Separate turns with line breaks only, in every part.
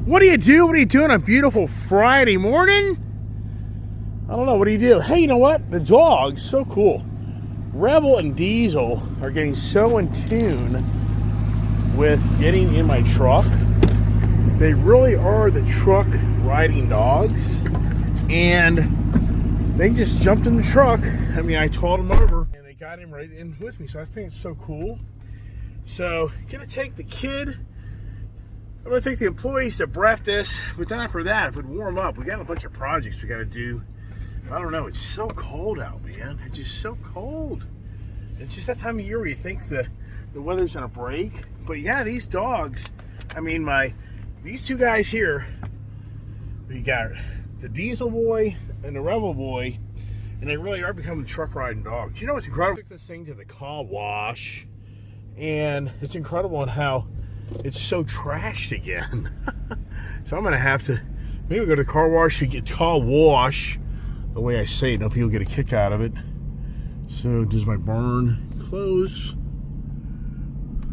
What do you do? What are you doing on a beautiful Friday morning? I don't know. What do you do? Hey, you know what? The dogs, so cool. Rebel and Diesel are getting so in tune with getting in my truck. They really are the truck riding dogs. And they just jumped in the truck. I mean, I told them over and they got him right in with me. So I think it's so cool. So, gonna take the kid. I'm going to take the employees to breakfast, but then after that, if it warm up, we got a bunch of projects we got to do. I don't know. It's so cold out, man. It's just so cold. It's just that time of year where you think the weather's going to break. But yeah, these dogs, I mean, these two guys here, we got the Diesel boy and the Rebel boy, and they really are becoming truck riding dogs. You know what's incredible? I took this thing to the car wash, and it's incredible on how it's so trashed again. So I'm gonna have to maybe go to the car wash to get car wash. The way I say it, now people get a kick out of it. So does my barn close?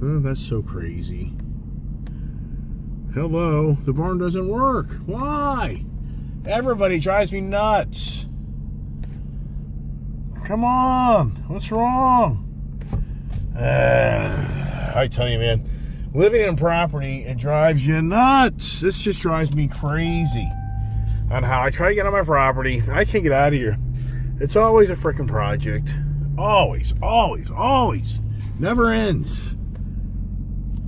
Oh, that's so crazy. Hello, the barn doesn't work. Why? Everybody drives me nuts. Come on, what's wrong? I tell you, man. Living in property, it drives you nuts. This just drives me crazy on how I try to get on my property. I can't get out of here. It's always a freaking project. Always, always, always. Never ends.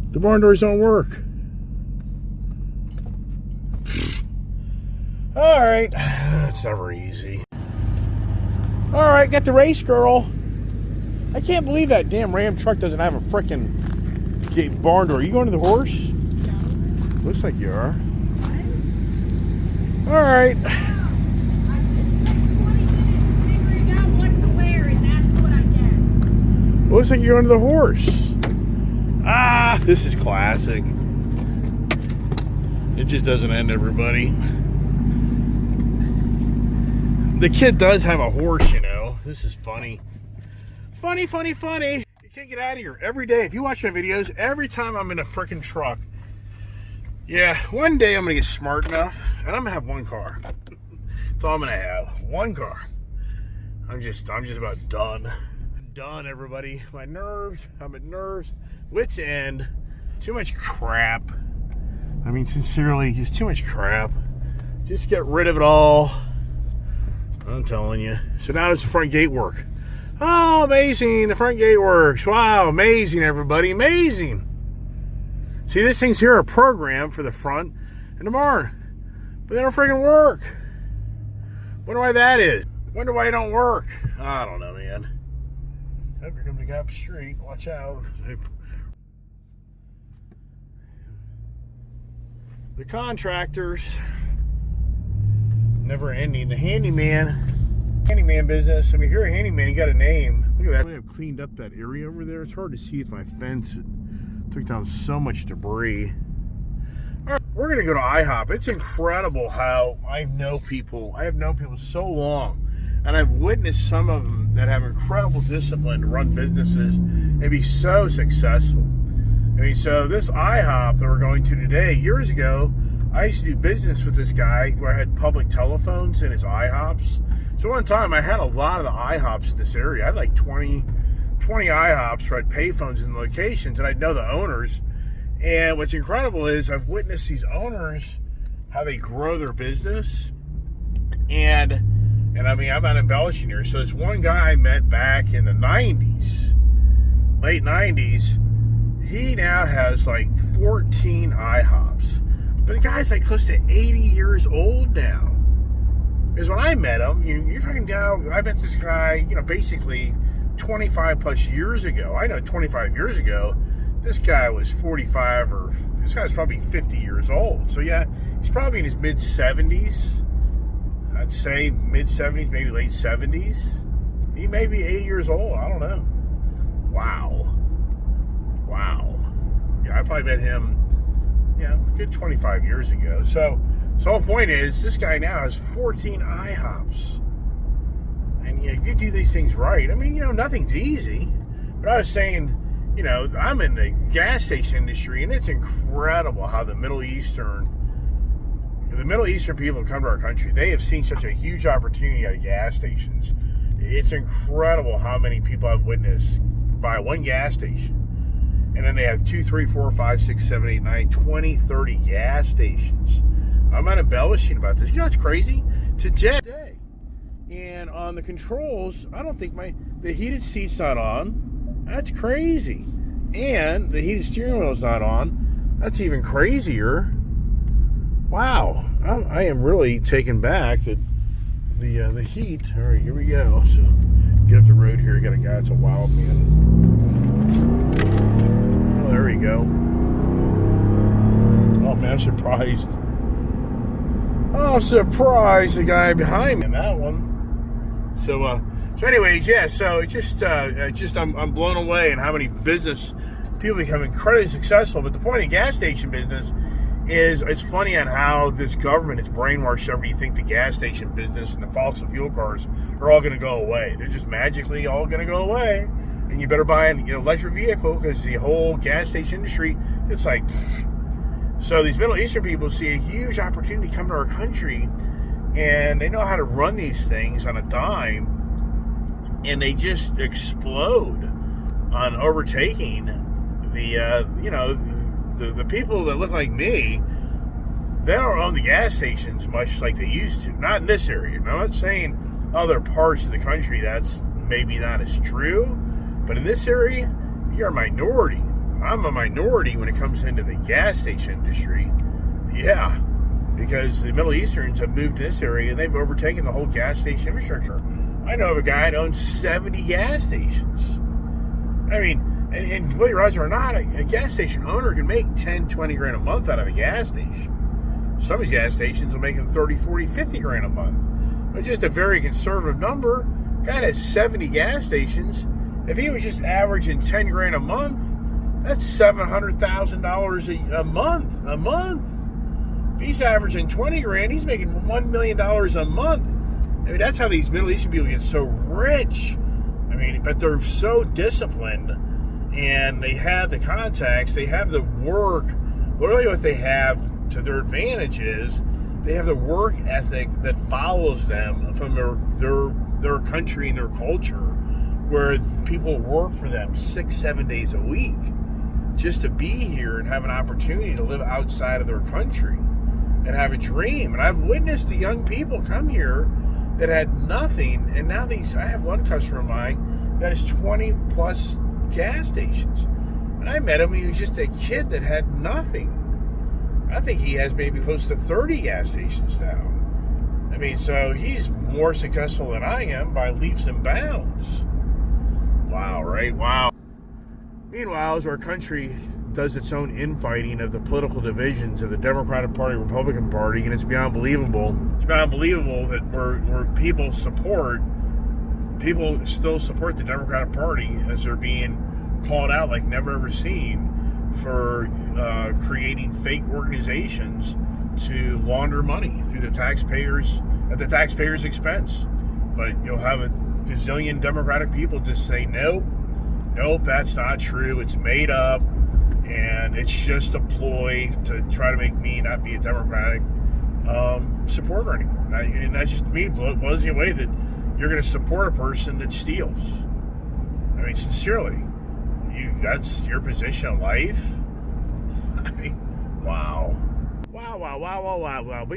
The barn doors don't work. All right. It's never easy. All right, got the race girl. I can't believe that damn Ram truck doesn't have a freaking barn door. Are you going to the horse? No. Looks like you are. What? All right.
Figuring out what to wear, and that's what I get.
Looks like you're going to the horse. Ah, this is classic. It just doesn't end, everybody. The kid does have a horse, you know. This is funny. Funny, funny, funny. Can't get out of here every day. If you watch my videos, every time I'm in a freaking truck, yeah, one day I'm gonna get smart enough and I'm gonna have one car. That's all I'm gonna have. One car. I'm just about done. Done, everybody. My nerves, I'm at nerves, wit's end. Too much crap. I mean, sincerely, just too much crap. Just get rid of it all. I'm telling you. So now it's the front gate work. Oh, amazing. The front gate works. Wow, amazing, everybody. Amazing. See, these things here are programmed for the front and the barn. But they don't freaking work. Wonder why that is. Wonder why it don't work. I don't know, man. Oh, here comes the guy up the street. Watch out. The contractors. Never ending. The handyman business. I mean, if you're a handyman, you got a name. Look at that. I've cleaned up that area over there. It's hard to see with my fence. It took down so much debris. All right, we're gonna go to IHOP. It's incredible how I have known people so long, and I've witnessed some of them that have incredible discipline to run businesses and be so successful. I mean, so this IHOP that we're going to today, years ago, I used to do business with this guy where I had public telephones in his IHOPs. So one time I had a lot of the IHOPs in this area. I had like 20 IHOPs where I'd payphones in the locations, and I'd know the owners. And what's incredible is I've witnessed these owners, how they grow their business. And I mean, I'm not embellishing here. So there's one guy I met back in the 90s, late 90s. He now has like 14 IHOPs. But the guy's like close to 80 years old now. Because when I met him, you're fucking down. I met this guy, you know, basically 25 plus years ago. I know 25 years ago, this guy was 45 or this guy's probably 50 years old. So yeah, he's probably in his mid 70s. I'd say mid 70s, maybe late 70s. He may be 80 years old. I don't know. Wow. Wow. Yeah, I probably met him, yeah, a good 25 years ago. So the whole point is, this guy now has 14 IHOPs. And you know, you do these things right. I mean, you know, nothing's easy. But I was saying, you know, I'm in the gas station industry, and it's incredible how the Middle Eastern the Middle Eastern people come to our country, they have seen such a huge opportunity at gas stations. It's incredible how many people I've witnessed buy one gas station. And then they have 2, 3, 4, 5, 6, 7, 8, 9, 20, 30 gas stations. I'm not embellishing about this. You know what's crazy? Today. And on the controls, I don't think the heated seat's not on. That's crazy. And the heated steering wheel's not on. That's even crazier. Wow. I am really taken back that the heat. All right, here we go. So get up the road here. You got a guy that's a wild man. Oh, there we go. Oh man, I'm surprised. Oh, surprised the guy behind me in that one. So anyways, yeah. So it's just I'm blown away in how many business people become incredibly successful. But the point of the gas station business is it's funny on how this government has brainwashed everybody to think the gas station business and the fossil fuel cars are all going to go away. They're just magically all going to go away, and you better buy an electric vehicle because the whole gas station industry, it's like. So these Middle Eastern people see a huge opportunity to come to our country, and they know how to run these things on a dime, and they just explode on overtaking the people that look like me. They don't own the gas stations much like they used to. Not in this area. Now, I'm not saying other parts of the country that's maybe not as true, but in this area, you're a minority. I'm a minority when it comes into the gas station industry. Yeah, because the Middle Easterns have moved to this area and they've overtaken the whole gas station infrastructure. I know of a guy that owns 70 gas stations. I mean, and whether you realize it or not, a gas station owner can make 10, 20 grand a month out of a gas station. Some of these gas stations will make them 30, 40, 50 grand a month. But just a very conservative number. Guy that has 70 gas stations, if he was just averaging 10 grand a month, that's $700,000 a month. A month. If he's averaging 20 grand, he's making $1 million a month. I mean, that's how these Middle Eastern people get so rich. I mean, but they're so disciplined, and they have the contacts, they have the work. Really, what they have to their advantage is they have the work ethic that follows them from their country and their culture, where people work for them 6, 7 days a week just to be here and have an opportunity to live outside of their country and have a dream. And I've witnessed the young people come here that had nothing, and now I have one customer of mine that has 20 plus gas stations. When I met him, he was just a kid that had nothing. I think he has maybe close to 30 gas stations now. I mean, so he's more successful than I am by leaps and bounds. Wow, right? Wow. Meanwhile, as our country does its own infighting of the political divisions of the Democratic Party, Republican Party, and it's beyond believable. It's beyond believable that where people still support the Democratic Party as they're being called out like never ever seen for creating fake organizations to launder money through the taxpayers at the taxpayers' expense. But you'll have a gazillion Democratic people just say nope, that's not true. It's made up, and it's just a ploy to try to make me not be a Democratic supporter anymore. And that's just me blows me away that you're going to support a person that steals. I mean, sincerely, that's your position in life. I mean, wow. But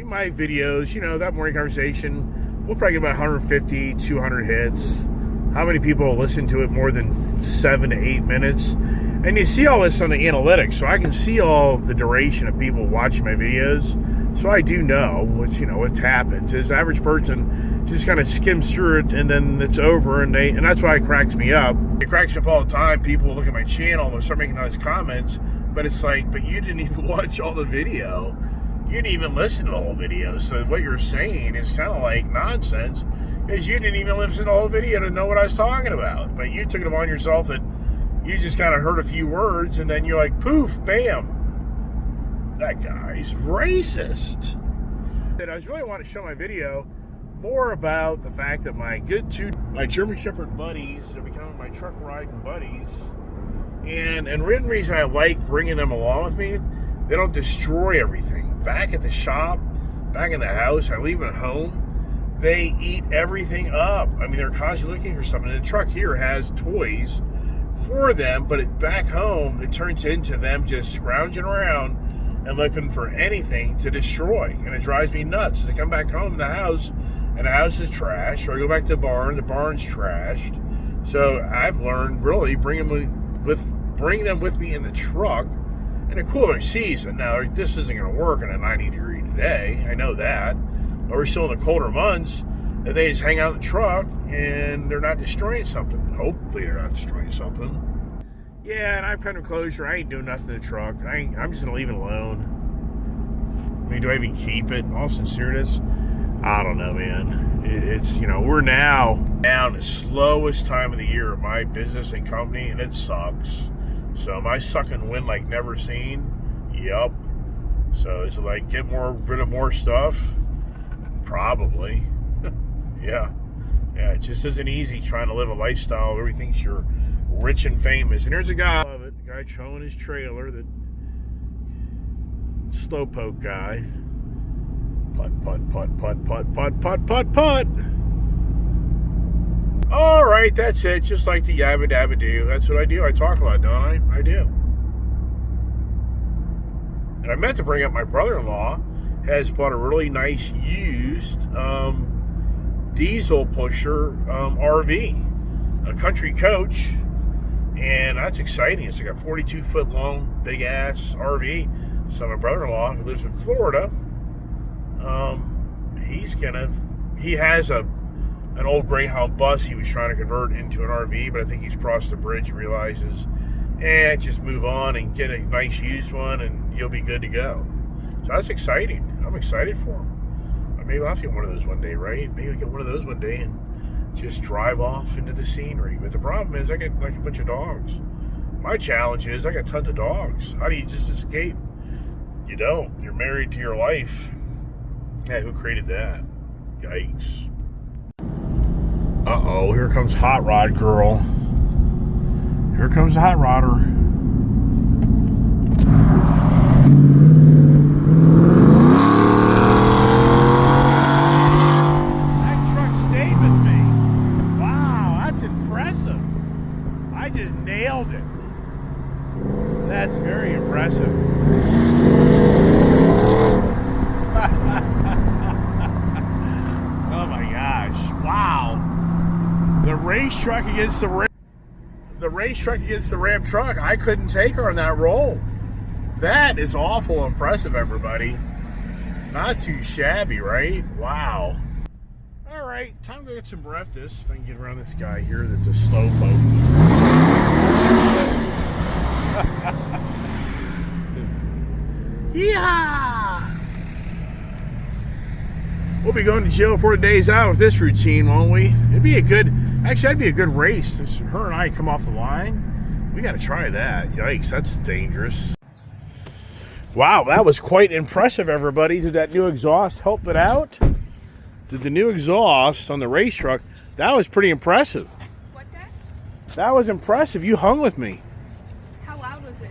my videos, that morning conversation, we'll probably get about 150, 200 hits. How many people listen to it more than 7 to 8 minutes? And you see all this on the analytics, so I can see all the duration of people watching my videos. So I do know what happens. This average person just kind of skims through it, and then it's over, and that's why it cracks me up. It cracks me up all the time. People look at my channel and they start making all these comments, but it's like, but you didn't even watch all the video. You didn't even listen to the whole video. So what you're saying is kind of like nonsense, because you didn't even listen to the whole video to know what I was talking about. But you took it upon yourself that you just kind of heard a few words, and then you're like, poof, bam. That guy's racist. And I really want to show my video more about the fact that my German Shepherd buddies are becoming my truck riding buddies. And one reason I like bringing them along with me, they don't destroy everything. Back at the shop, back in the house, I leave them at home, they eat everything up. I mean, they're constantly looking for something. And the truck here has toys for them, but back home, it turns into them just scrounging around and looking for anything to destroy. And it drives me nuts. As I come back home to the house, and the house is trashed, or I go back to the barn's trashed. So I've learned, really, bring them with me in the truck in a cooler season. Now, this isn't going to work in a 90-degree day. I know that. But we're still in the colder months. And they just hang out in the truck, and they're not destroying something. Hopefully they're not destroying something. Yeah, and I'm kind of closure. I ain't doing nothing in the truck. I'm just going to leave it alone. I mean, do I even keep it? In all sincereness, I don't know, man. It's, you know, we're now down the slowest time of the year of my business and company, and it sucks. So am I sucking wind like never seen? Yup. So is it like get rid of more stuff? Probably. Yeah. Yeah, it just isn't easy trying to live a lifestyle where everything thinks you're rich and famous. And there's a guy, I love it, a guy towing his trailer, that slowpoke guy. Putt, putt, putt, putt, putt, putt, putt, putt, putt. All right, that's it. Just like the yabba dabba do. That's what I do. I talk a lot, don't I? I do. And I meant to bring up my brother-in-law has bought a really nice used diesel pusher RV, a country coach, and that's exciting. It's like a 42-foot long, big ass RV. So my brother-in-law, who lives in Florida, he has an old Greyhound bus he was trying to convert into an RV, but I think he's crossed the bridge and realizes, just move on and get a nice used one, and you'll be good to go. So that's exciting. I'm excited for him. Maybe I'll have to get one of those one day, right? Maybe I'll get one of those one day and just drive off into the scenery. But the problem is I get like a bunch of dogs. My challenge is I got tons of dogs. How do you just escape? You don't. You're married to your life. Yeah, who created that? Yikes. Uh-oh, here comes Hot Rod Girl. Here comes the Hot Rodder. Nailed it. That's very impressive. Oh my gosh. Wow. The racetrack against the Ram truck. I couldn't take her on that roll. That is awful impressive, everybody. Not too shabby, right? Wow. All right, time to go get some breakfast. If I can get around this guy here that's a slowpoke. Yeah. We'll be going to jail 4 days out with this routine, won't we? That'd be a good race. Just her and I come off the line. We got to try that. Yikes, that's dangerous. Wow, that was quite impressive, everybody. Did that new exhaust help it out? Did the new exhaust on the race truck, that was pretty impressive.
What's that?
That was impressive. You hung with me.
How loud was it?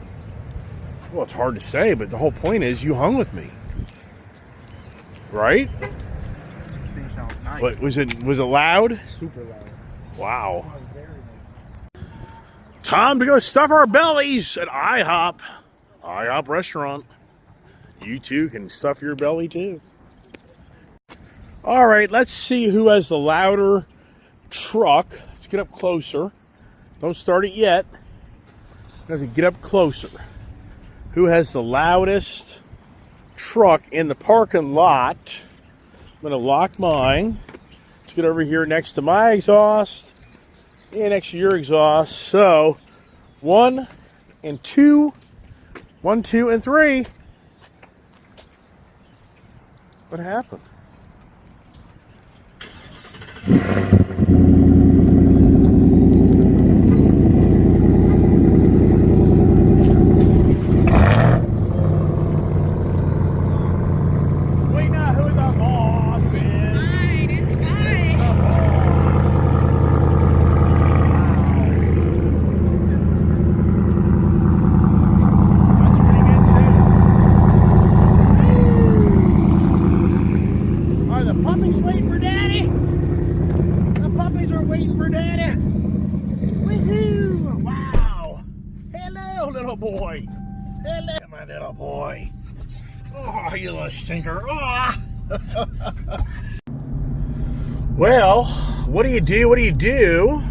Well, it's hard to say, but the whole point is you hung with me. Right?
Thing sounds nice.
But was it loud?
Super loud.
Wow.
Oh, very nice.
Time to go stuff our bellies at IHOP. IHOP restaurant. You too can stuff your belly too. All right, let's see who has the louder truck. Let's get up closer. Don't start it yet. I have to get up closer. Who has the loudest truck in the parking lot? I'm going to lock mine. Let's get over here next to my exhaust and next to your exhaust. So, 1 and 2. 1, 2, and 3. What happened? Oh boy. Oh, you little stinker. Oh. Well, what do you do? What do you do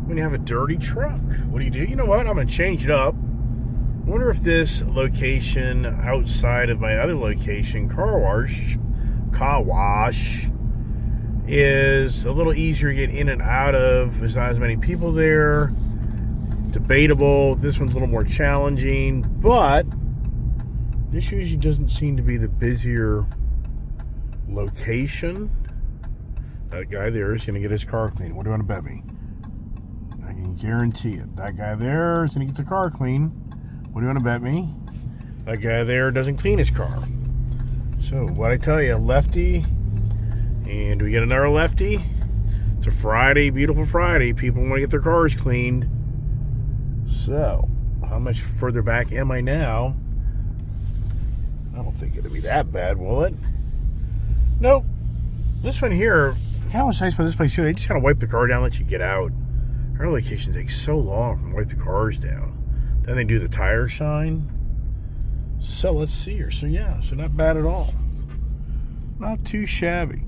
when you have a dirty truck? What do you do? You know what? I'm going to change it up. I wonder if this location outside of my other location, car wash, is a little easier to get in and out of. There's not as many people there. Debatable. This one's a little more challenging, but this usually doesn't seem to be the busier location. That guy there is going to get his car clean. What do you want to bet me? I can guarantee it. That guy there is going to get the car clean. What do you want to bet me? That guy there doesn't clean his car. So, what I tell you, lefty, and do we get another lefty? It's a Friday, beautiful Friday. People want to get their cars cleaned. So, how much further back am I now? I don't think it'll be that bad, will it? Nope. This one here, kind of what's nice about this place too, they just kind of wipe the car down, let you get out. Our location takes so long to wipe the cars down. Then they do the tire shine. So let's see here. So yeah, so not bad at all. Not too shabby.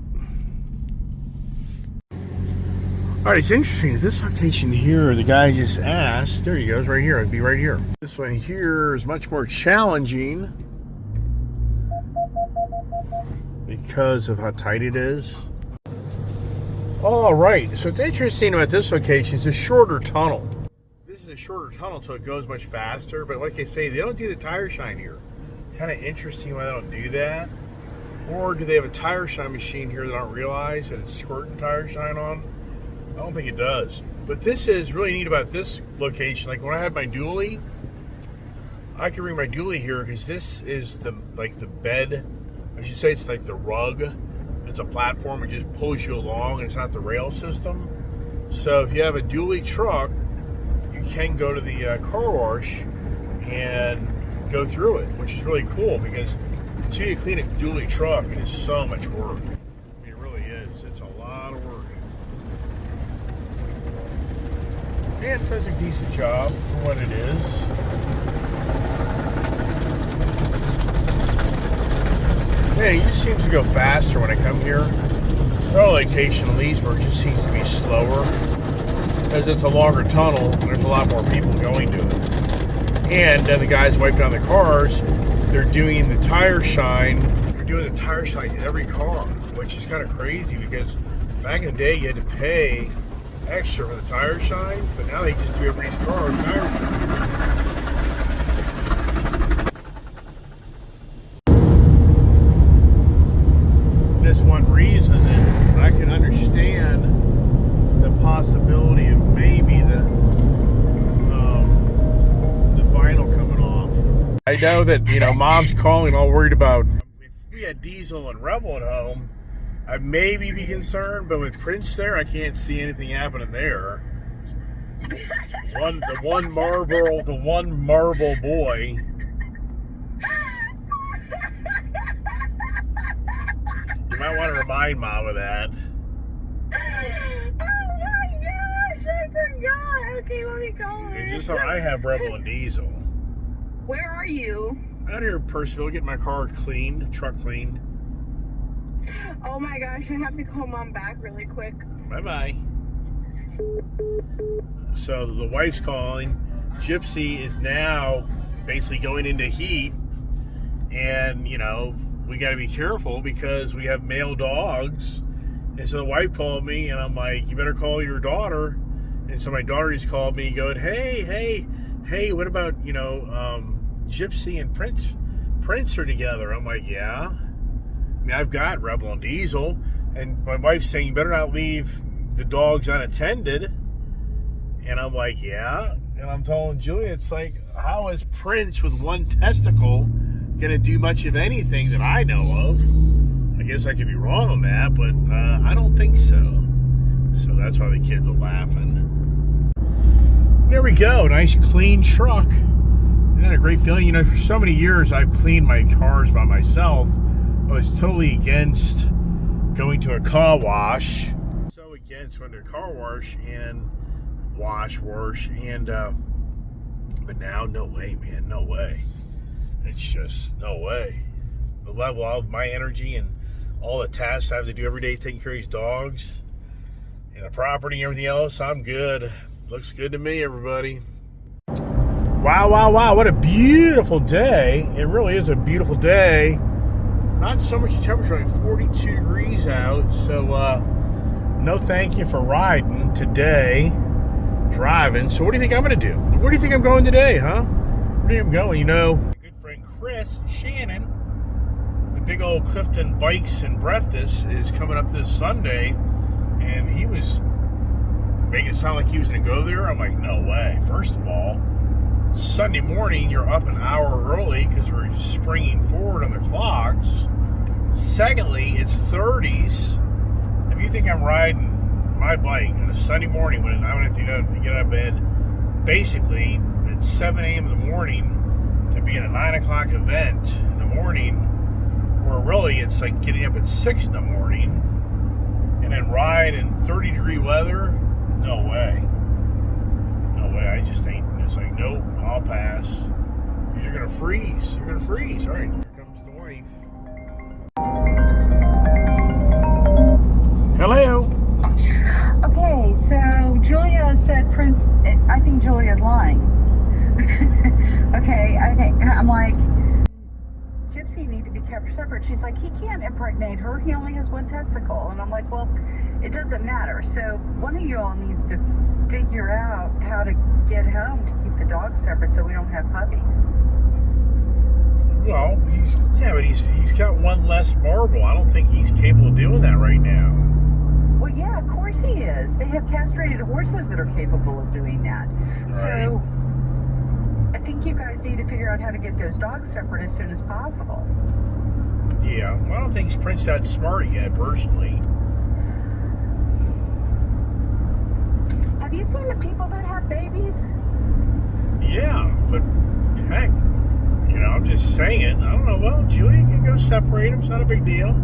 Alright, it's interesting. This location here, the guy just asked, there he goes, right here. It'd be right here. This one here is much more challenging because of how tight it is. Alright, so it's interesting about this location. It's a shorter tunnel. This is a shorter tunnel, so it goes much faster. But like I say, they don't do the tire shine here. It's kind of interesting why they don't do that. Or do they have a tire shine machine here that I don't realize that it's squirting tire shine on? I don't think it does. But this is really neat about this location. Like when I had my dually, I can bring my dually here because this is the bed. I should say it's like the rug. It's a platform. It just pulls you along, and it's not the rail system. So if you have a dually truck, you can go to the car wash and go through it, which is really cool because until you clean a dually truck, it is so much work. I mean, it really is. It's a lot of work. And it does a decent job for what it is. Yeah, it just seems to go faster when I come here. Our location in Leesburg just seems to be slower because it's a longer tunnel and there's a lot more people going to it. And the guys wipe down the cars. They're doing the tire shine. They're doing the tire shine in every car, which is kind of crazy because back in the day you had to pay extra for the tire shine, but now they just do everybody's car tire shine. This one reason that I can understand the possibility of maybe the vinyl coming off. I know that, you know, Mom's calling all worried about if we had Diesel and Rebel at home, I'd maybe be concerned, but with Prince there, I can't see anything happening there. The one marble boy. You might want to remind Mom of that.
Oh my gosh, I forgot. Okay, let me call her.
It's just how I have Rebel and Diesel.
Where are you?
Out here in Purcellville, getting my car cleaned, truck cleaned.
Oh my gosh, I have to call Mom back really quick.
Bye-bye. So the wife's calling. Gypsy is now basically going into heat. And, you know, we got to be careful because we have male dogs. And so the wife called me, and I'm like, you better call your daughter. And so my daughter just called me going, hey, what about, you know, Gypsy and Prince are together. I'm like, yeah. I mean, I've got Rebel and Diesel. And my wife's saying, you better not leave the dogs unattended. And I'm like, yeah. And I'm telling Julia, it's like, how is Prince with one testicle gonna do much of anything that I know of? I guess I could be wrong on that, but I don't think so. So that's why the kids are laughing. There we go, nice clean truck. Isn't that a great feeling? You know, for so many years I've cleaned my cars by myself. I was totally against going to a car wash. So against going to a car wash and wash, but now, no way, man, no way. it's just no way. The level of my energy and all the tasks I have to do every day, taking care of these dogs and the property and everything else, I'm good. Looks good to me, everybody. Wow, wow, wow, what a beautiful day. It really is a beautiful day. Not so much temperature, like 42 degrees out. So, no thank you for riding today, driving. So what do you think I'm going to do? Where do you think I'm going today, huh? Where do you think I'm going? You know, my good friend Chris and Shannon, the big old Clifton Bikes and Breakfast is coming up this Sunday. And he was making it sound like he was going to go there. I'm like, no way. First of all, Sunday morning, you're up an hour early because we're springing forward on the clocks. Secondly, it's 30s. If you think I'm riding my bike on a Sunday morning when I don't have to get out of bed basically at 7 a.m. in the morning to be at a 9 o'clock event in the morning, where really it's like getting up at 6 in the morning and then ride in 30-degree weather, no way. No way. I just ain't. It's like, nope, I'll pass. You're going to freeze. You're going to freeze. All right, here comes the wife. Hello.
Okay, so Julia said Prince. I think Julia's lying. Okay, I'm like, Gypsy need to be kept separate. She's like, he can't impregnate her. He only has one testicle. And I'm like, well, it doesn't matter. So one of you all needs to figure out how to get home to keep the dogs separate so we don't have puppies.
Well, he's got one less marble. I don't think he's capable of doing that right now.
Well, yeah, of course he is. They have castrated horses that are capable of doing that.
Right.
So I think you guys need to figure out how to get those dogs separate as soon as possible.
Yeah, well, I don't think Prince's that smart yet, personally.
Have you seen the people that have babies?
Yeah, but heck, I'm just saying. I don't know. Well, Julia can go separate them. It's not a big deal.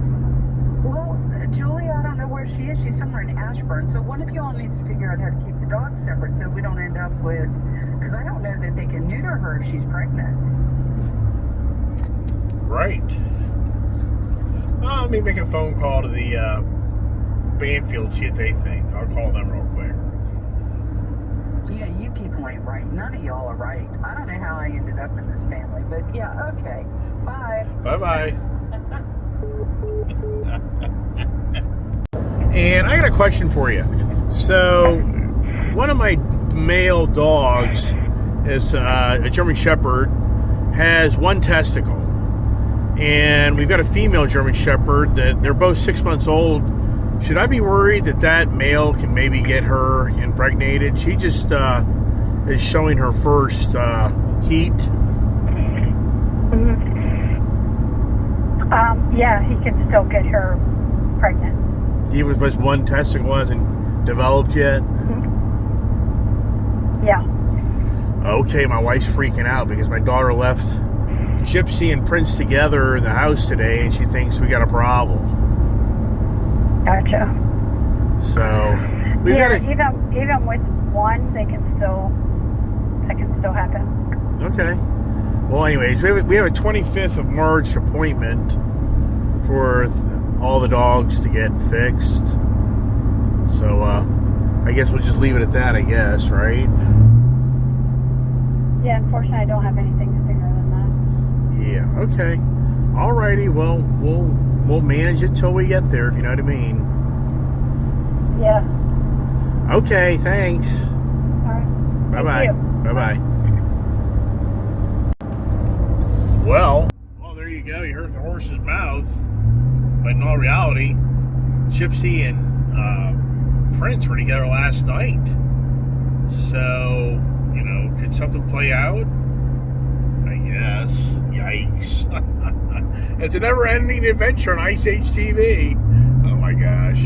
Well, Julia, I don't know where she is. She's somewhere in Ashburn. So one of you all needs to figure out how to keep the dogs separate so we don't end up with, because I don't know that they can neuter her if she's pregnant.
Right. Let me make a phone call to the Banfield, see what they think. I'll call them real quick.
Yeah, you people ain't right. None of y'all are right. I don't know how I ended up in this family, but yeah, okay. Bye.
Bye-bye. And I got a question for you. So, one of my male dogs is a German Shepherd, has one testicle. And we've got a female German Shepherd that they're both 6 months old. Should I be worried that male can maybe get her impregnated? She just is showing her first heat.
Mm-hmm. Yeah, he can still get her pregnant.
Even if one testicle hasn't developed yet?
Mm-hmm. Yeah.
Okay, my wife's freaking out because my daughter left Gypsy and Prince together in the house today, and she thinks we got a problem.
Gotcha.
So we got to
even with one, that can still happen.
Okay. Well, anyways, we have a 25th of March appointment for all the dogs to get fixed. So I guess we'll just leave it at that. I guess, right?
Yeah, unfortunately, I don't have anything sooner than that.
Yeah. Okay. Alrighty. Well, we'll manage it till we get there, if you know what I mean.
Yeah.
Okay. Thanks.
All right.
Bye bye.
Thank you.
Bye bye. Well, there you go. You heard the horse's mouth, but in all reality, Gypsy and Prince were together last night. So, could something play out? I guess. Yikes. It's a never-ending adventure on Ice Age TV. Oh my gosh.